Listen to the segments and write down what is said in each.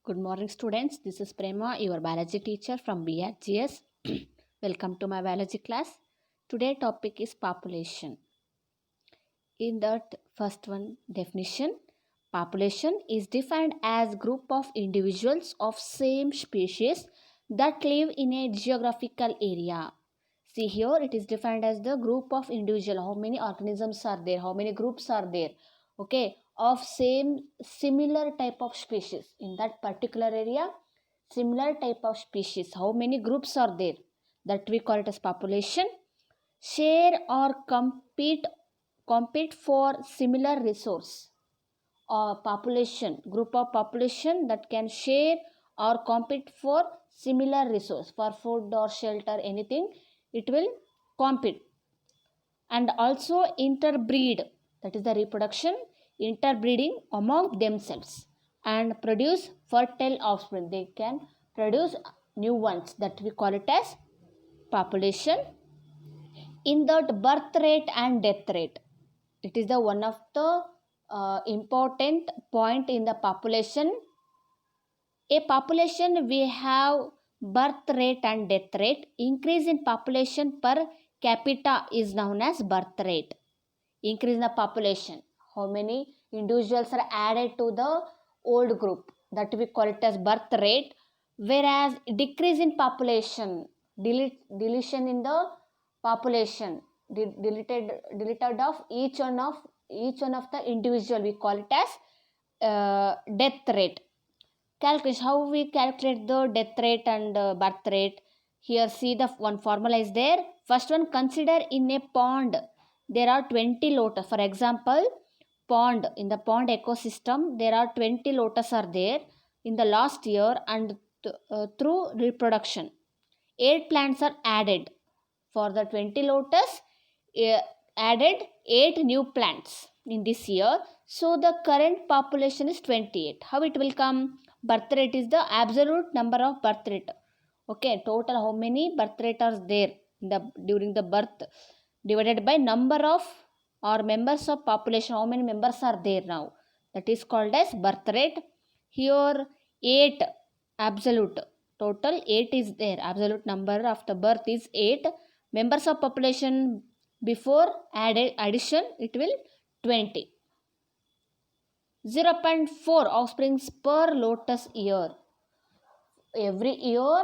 Good morning, students. This is Prema, your biology teacher from BRGS. Welcome to my biology class. Today topic is population. In that first one definition, population is defined as group of individuals of same species that live in a geographical area. See here, it is defined as the group of individual. How many organisms are there? How many groups are there? Okay, of similar type of species in that particular area. Similar type of species. How many groups are there? That we call it as population. Share or compete for similar resource or population, group of population that can share or compete for similar resource for food or shelter, anything it will compete. And also interbreed, that is the reproduction, interbreeding among themselves and produce fertile offspring. They can produce new ones, that we call it as population. In that birth rate and death rate, it is the one of the important point in the population. A population, we have birth rate and death rate. Increase in population per capita is known as birth rate. Increase in the population, how many individuals are added to the old group, that we call it as birth rate. Whereas decrease in population, deletion in the population, deleted of each one of the individual, we call it as death rate. Calculation, how we calculate the death rate and birth rate. Here see the one formula is there. First one, consider in a pond there are 20 lotus. For example, pond, in the pond ecosystem there are 20 lotus are there in the last year, and through reproduction 8 plants are added. For the 20 lotus, added 8 new plants in this year. So the current population is 28. How it will come? Birth rate is the absolute number of birth rate. Okay, total how many birth rate are there in the during the birth, divided by number of or members of population, how many members are there now, that is called as birth rate. Here 8 absolute, total 8 is there, absolute number of the birth is 8. Members of population before addition, it will 20. 0.4 offsprings per lotus year. Every year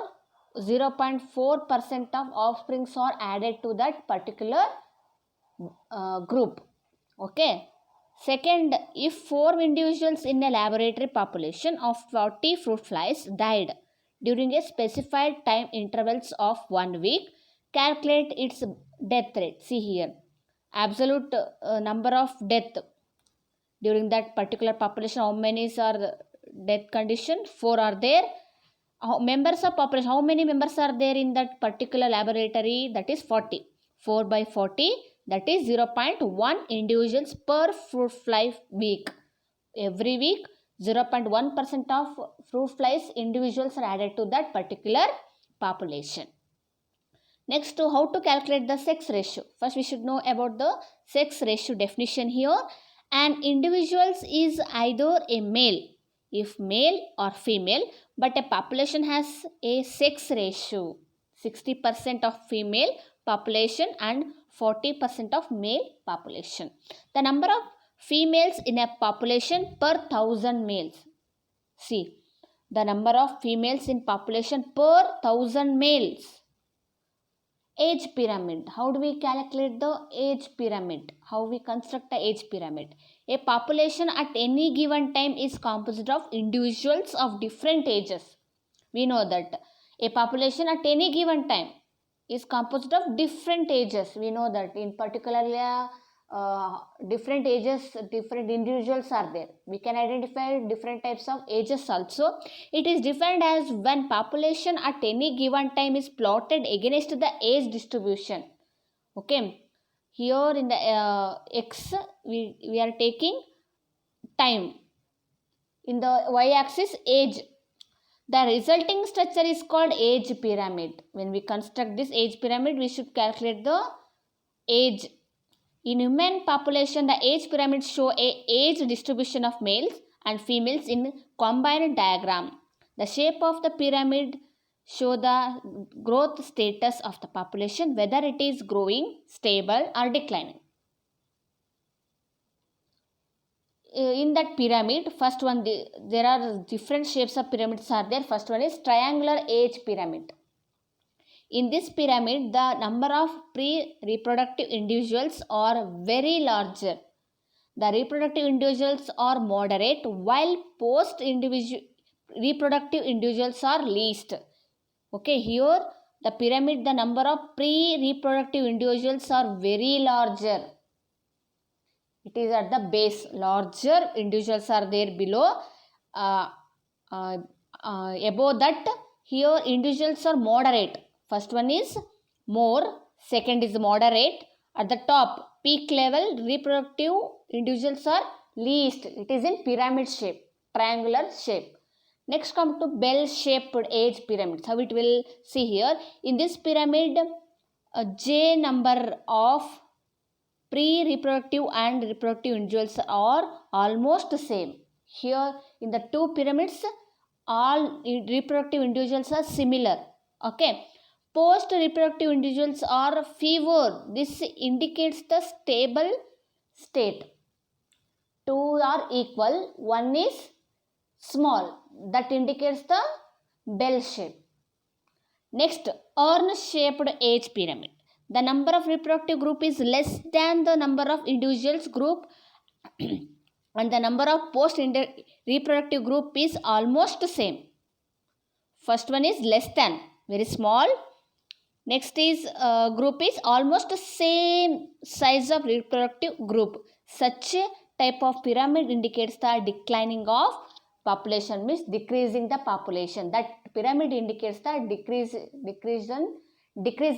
0.4% of offsprings are added to that particular group. Okay. Second, if 4 individuals in a laboratory population of 40 fruit flies died during a specified time intervals of 1 week, calculate its death rate. See here, absolute number of death during that particular population, how many are death condition? 4 are there. Members of population, how many members are there in that particular laboratory? That is 40. 4 by 40, that is 0.1 individuals per fruit fly week. Every week 0.1% of fruit flies individuals are added to that particular population. Next, to how to calculate the sex ratio. First we should know about the sex ratio definition here. An individual is either a male, if male, or female, but a population has a sex ratio, 60% of female population and 40% of male population. The number of females in a population per 1000 males. See, the number of females in population per 1000 males. Age pyramid. How do we calculate the age pyramid? How we construct the age pyramid? A population at any given time is composed of individuals of different ages. We know that a population at any given time is composed of different ages. We know that in particularly different ages, different individuals are there. We can identify different types of ages also. It is defined as when population at any given time is plotted against the age distribution. Okay, here in the x we are taking time, in the y-axis age. The resulting structure is called age pyramid. When we construct this age pyramid, we should calculate the age. In human population, the age pyramids show a age distribution of males and females in combined diagram. The shape of the pyramid show the growth status of the population, whether it is growing, stable or declining. In that pyramid, first one, there are different shapes of pyramids are there. First one is triangular age pyramid. In this pyramid, the number of pre-reproductive individuals are very larger. The reproductive individuals are moderate, while reproductive individuals are least. Okay, here the pyramid, the number of pre-reproductive individuals are very larger. It is at the base. Larger individuals are there below. Above that, here individuals are moderate. First one is more, second is moderate. At the top, peak level, reproductive individuals are least. It is in pyramid shape, triangular shape. Next come to bell-shaped age pyramids. How it will see here. In this pyramid, a J number of pre-reproductive and reproductive individuals are almost same. Here in the two pyramids, all reproductive individuals are similar. Okay. Post-reproductive individuals are fewer. This indicates the stable state. Two are equal. One is small. That indicates the bell shape. Next, urn-shaped age pyramid. The number of reproductive group is less than the number of individuals group and the number of post-reproductive group is almost same. First one is less than, very small. Next is group is almost same size of reproductive group. Such type of pyramid indicates the declining of population, means decreasing the population. That pyramid indicates the decrease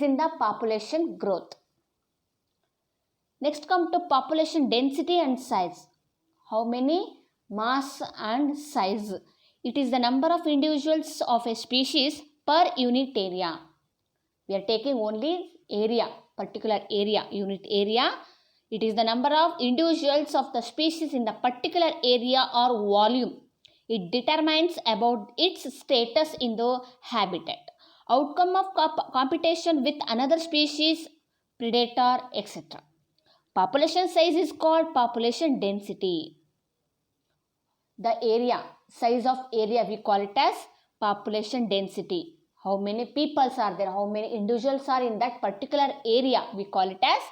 in the population growth. Next come to population density and size. How many? Mass and size. It is the number of individuals of a species per unit area. We are taking only area, particular area, unit area. It is the number of individuals of the species in the particular area or volume. It determines about its status in the habitat. Outcome of competition with another species, predator, etc. Population size is called population density. The area, size of area, we call it as population density. How many people are there, how many individuals are in that particular area, we call it as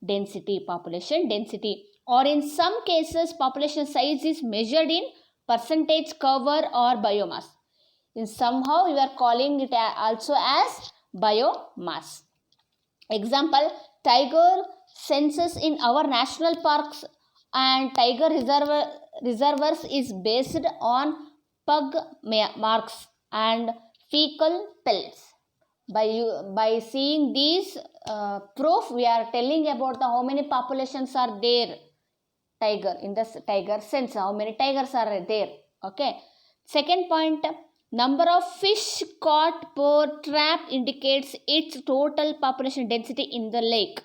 density, population density. Or in some cases, population size is measured in percentage cover or biomass. In somehow we are calling it also as biomass. Example, tiger census in our national parks and tiger reservoirs is based on pug marks and fecal pellets. By seeing these proof, we are telling about how many populations are there. Tiger, in the tiger census, how many tigers are there. Okay. Second point, number of fish caught per trap indicates its total population density in the lake.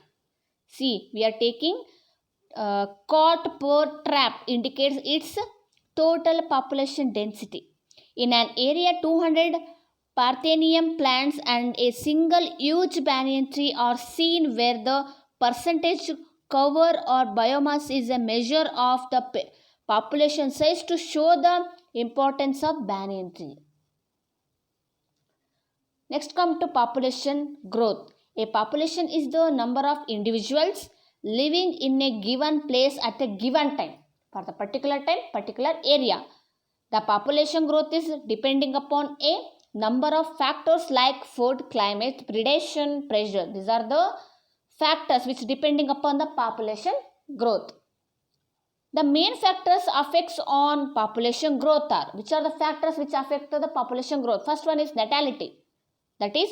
See, we are taking caught per trap indicates its total population density. In an area, 200 Parthenium plants and a single huge banyan tree are seen, where the percentage cover or biomass is a measure of the population size to show the importance of banyan tree. Next come to population growth. A population is the number of individuals living in a given place at a given time. For the particular time, particular area. The population growth is depending upon a number of factors like food, climate, predation, pressure. These are the factors which depending upon the population growth. The main factors affects on population growth are, which are the factors which affect the population growth? First one is natality. That is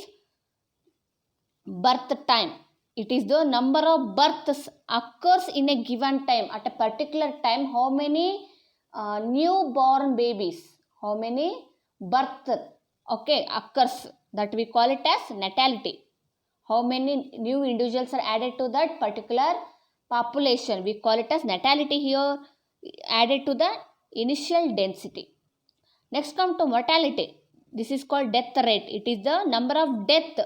birth time. It is the number of births occurs in a given time. At a particular time, how many newborn babies, how many birth occurs, that we call it as natality. How many new individuals are added to that particular population, we call it as natality here, added to the initial density. Next come to mortality. This is called death rate. It is the number of death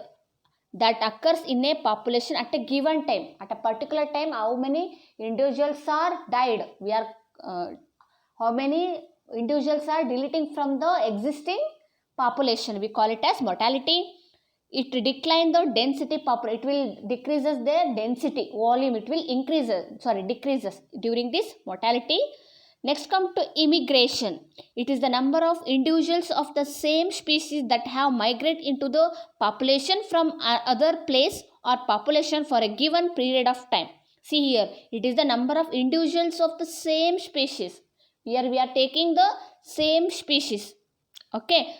that occurs in a population at a given time. At a particular time, how many individuals are died. How many individuals are deleting from the existing population. We call it as mortality. It decline the density population. It will decreases their density volume. It will decreases during this mortality. Next come to immigration. It is the number of individuals of the same species that have migrated into the population from other place or population for a given period of time. See here, it is the number of individuals of the same species. Here we are taking the same species, okay,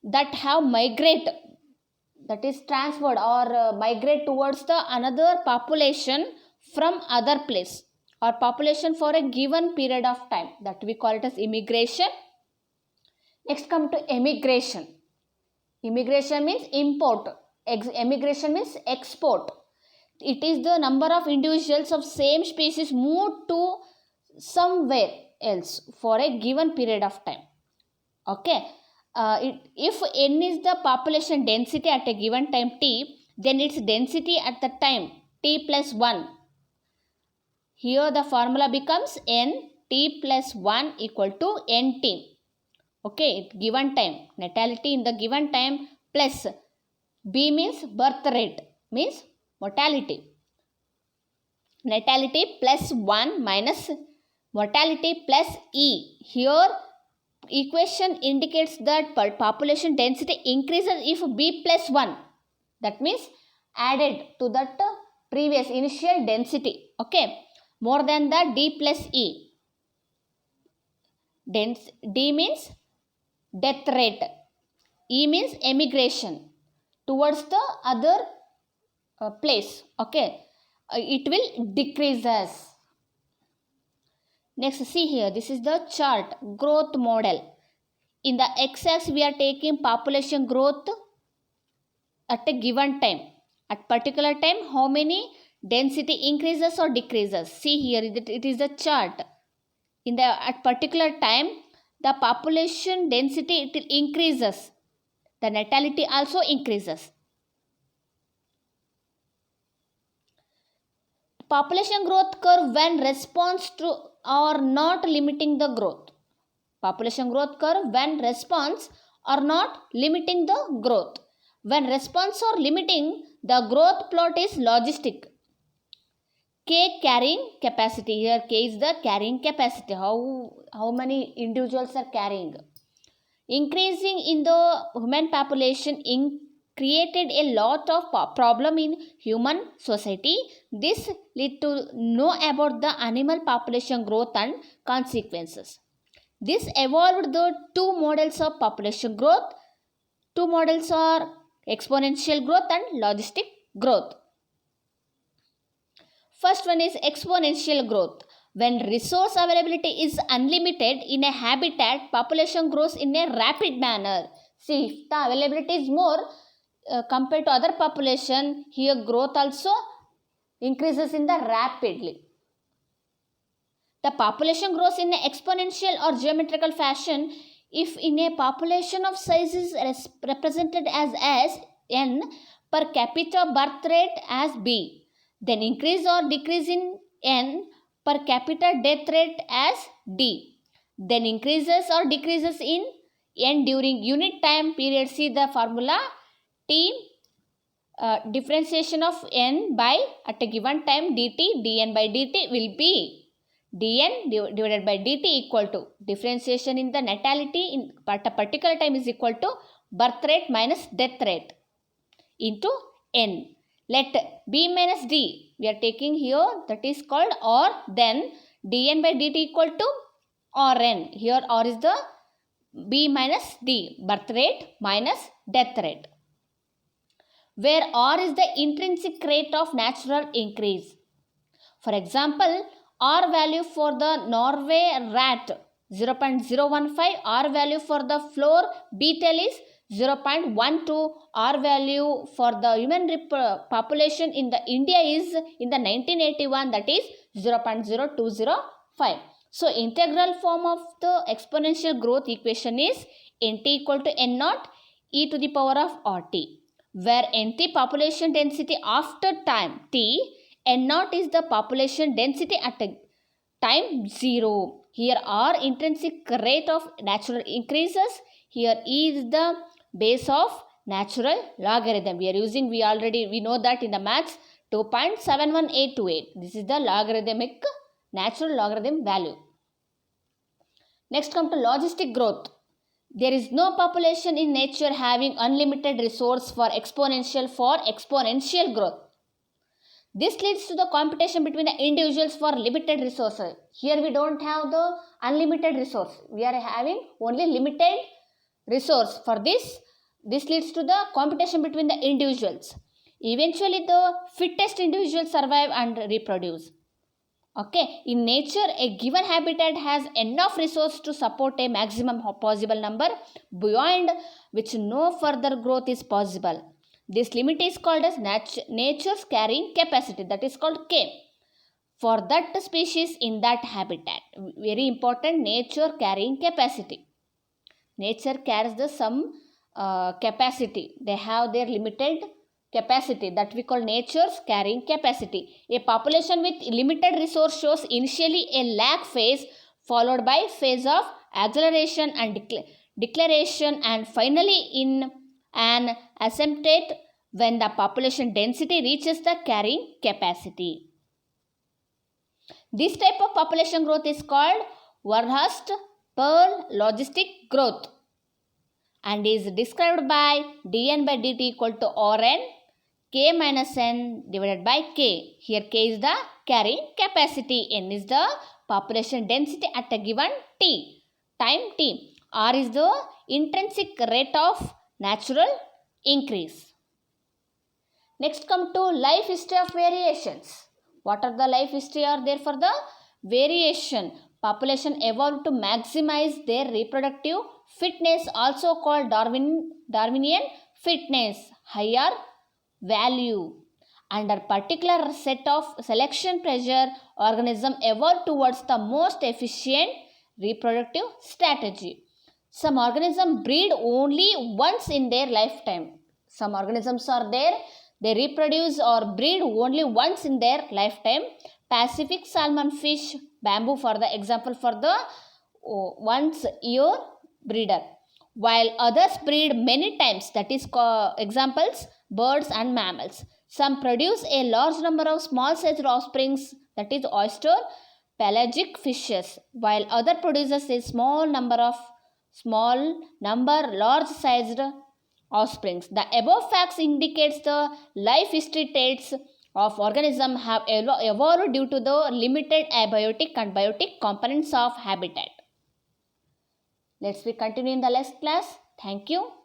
that have migrate, that is transferred or migrate towards the another population from other place or population for a given period of time, that we call it as immigration. Next come to emigration. Immigration means import. Emigration means export. It is the number of individuals of same species moved to somewhere else for a given period of time. Okay. If n is the population density at a given time t, then its density at the time t plus 1. Here the formula becomes n t plus 1 equal to nt. Okay, given time, natality in the given time plus b means birth rate, means mortality. Natality plus 1 minus mortality plus e. Here equation indicates that population density increases if b plus 1. That means added to that previous initial density. Okay. More than that d plus e. D means death rate. E means emigration towards the other place. Okay. It will decreases. Next, see here. This is the chart growth model. In the x-axis we are taking population growth at a given time. At particular time, how many density increases or decreases. See here, it is the chart. At particular time, the population density it increases. The natality also increases. Population growth curve when response to or not limiting the growth. Population growth curve when response or not limiting the growth. When response or limiting, the growth plot is logistic. K carrying capacity. Here K is the carrying capacity. How many individuals are carrying. Increasing in the human population created a lot of problem in human society. This lead to know about the animal population growth and consequences. This evolved the two models of population growth. Two models are exponential growth and logistic growth. First one is exponential growth. When resource availability is unlimited in a habitat, population grows in a rapid manner. See, if the availability is more compared to other population, here growth also increases in the rapidly. The population grows in an exponential or geometrical fashion if in a population of size is represented as n, per capita birth rate as b. Then increase or decrease in n, per capita death rate as d. Then increases or decreases in n during unit time period. See the formula t differentiation of n by at a given time dt, dn by dt will be dn divided by dt equal to differentiation in the natality at a particular time is equal to birth rate minus death rate into n. Let b minus d we are taking here, that is called or, then dn by dt equal to Rn. Here R is the b minus d, birth rate minus death rate, where R is the intrinsic rate of natural increase. For example, R value for the Norway rat 0.015, R value for the floor beetle is 0.12, R value for the human population in the India is in the 1981, that is 0.0205. So integral form of the exponential growth equation is nt equal to n naught e to the power of rt, where nth population density after time t, n naught is the population density at time 0. Here r intrinsic rate of natural increases. Here e is the base of natural logarithm. We know that in the maths 2.71828. This is the logarithmic natural logarithm value. Next come to logistic growth. There is no population in nature having unlimited resource for exponential growth. This leads to the competition between the individuals for limited resources. Here we don't have the unlimited resource. We are having only limited resource. For this leads to the competition between the individuals. Eventually the fittest individuals survive and reproduce. Okay, in nature a given habitat has enough resource to support a maximum possible number beyond which no further growth is possible. This limit is called as nature's carrying capacity, that is called K, for that species in that habitat. Very important, nature carrying capacity. Nature carries the some capacity. They have their limited capacity that we call nature's carrying capacity. A population with limited resource shows initially a lag phase followed by phase of acceleration and declaration, and finally in an asymptote when the population density reaches the carrying capacity. This type of population growth is called Warhurst-Pearl logistic growth and is described by dn by dt equal to Rn k minus n divided by k. Here k is the carrying capacity, n is the population density at a given time t, r is the intrinsic rate of natural increase. Next come to life history of variations. What are the life history are there for the variation? Population evolved to maximize their reproductive fitness, also called Darwinian fitness, higher value. Under particular set of selection pressure, organism evolved towards the most efficient reproductive strategy. Some organisms breed only once in their lifetime. Some organisms are there, they reproduce or breed only once in their lifetime. Pacific salmon fish, bamboo for the example for the once year breeder, while others breed many times, that is examples birds and mammals. Some produce a large number of small sized offsprings, that is oyster pelagic fishes, while other produces a small number large sized offsprings. The above facts indicates the life history traits of organism have evolved due to the limited abiotic and biotic components of habitat. Let's be continue in the next class. Thank you.